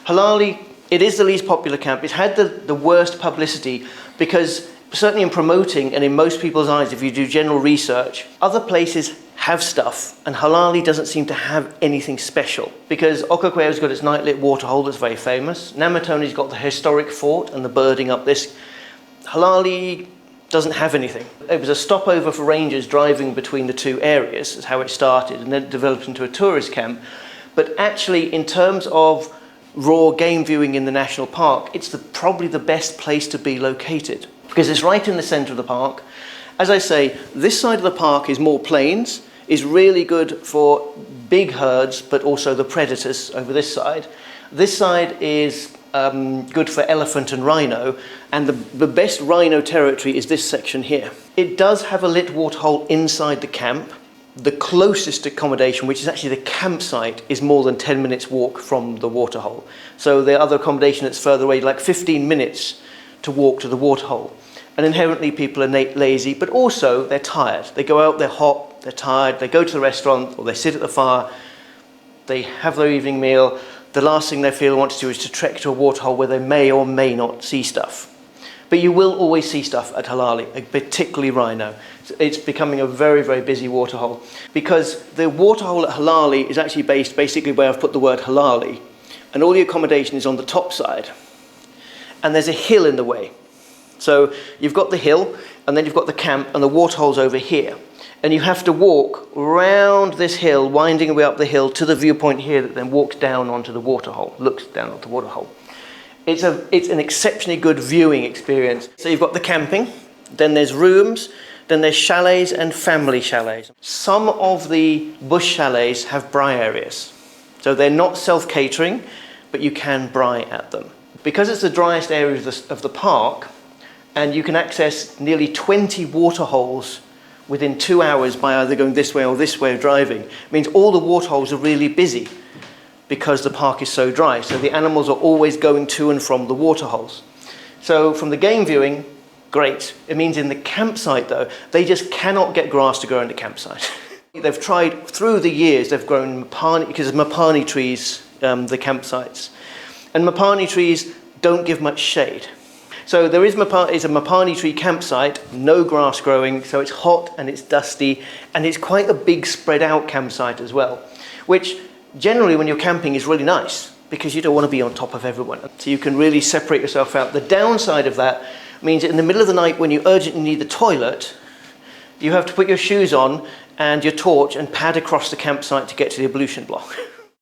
Halali, it is the least popular camp. It's had the worst publicity because certainly in promoting and in most people's eyes, if you do general research, other places have stuff and Halali doesn't seem to have anything special because Okaukuejo's got its nightlit waterhole that's very famous. Namutoni's got the historic fort and the birding up this. Halali doesn't have anything. It was a stopover for rangers driving between the two areas, is how it started, and then it developed into a tourist camp. But actually, in terms of raw game viewing in the national park, it's probably the best place to be located because it's right in the centre of the park. As I say, this side of the park is more plains, is really good for big herds, but also the predators over this side. This side is good for elephant and rhino, and the best rhino territory is this section here. It does have a lit waterhole inside the camp. The closest accommodation, which is actually the campsite, is more than 10 minutes walk from the waterhole. So the other accommodation that's further away, like 15 minutes to walk to the waterhole. And inherently people are lazy, but also they're tired. They go out, they're hot, they're tired, they go to the restaurant or they sit at the fire, they have their evening meal. The last thing they feel want to do is to trek to a waterhole where they may or may not see stuff. But you will always see stuff at Halali, particularly rhino. It's becoming a very, very busy waterhole because the waterhole at Halali is actually based basically where I've put the word Halali, and all the accommodation is on the top side. And there's a hill in the way. So you've got the hill, and then you've got the camp, and the waterhole's over here. And you have to walk round this hill, winding away up the hill to the viewpoint here that then walks down onto the waterhole, looks down onto the waterhole. It's an exceptionally good viewing experience. So you've got the camping, then there's rooms, then there's chalets and family chalets. Some of the bush chalets have braai areas. So they're not self-catering, but you can braai at them. Because it's the driest area of the park, and you can access nearly 20 waterholes within 2 hours by either going this way or this way of driving. It means all the waterholes are really busy because the park is so dry. So the animals are always going to and from the waterholes. So from the game viewing, great. It means in the campsite though, they just cannot get grass to grow in the campsite. They've tried through the years, they've grown mapani, because of mapani trees, the campsites. And mapani trees don't give much shade. So there is a mapani tree campsite, no grass growing, so it's hot and it's dusty, and it's quite a big spread out campsite as well, which generally when you're camping is really nice because you don't want to be on top of everyone. So you can really separate yourself out. The downside of that means that in the middle of the night when you urgently need the toilet, you have to put your shoes on and your torch and pad across the campsite to get to the ablution block.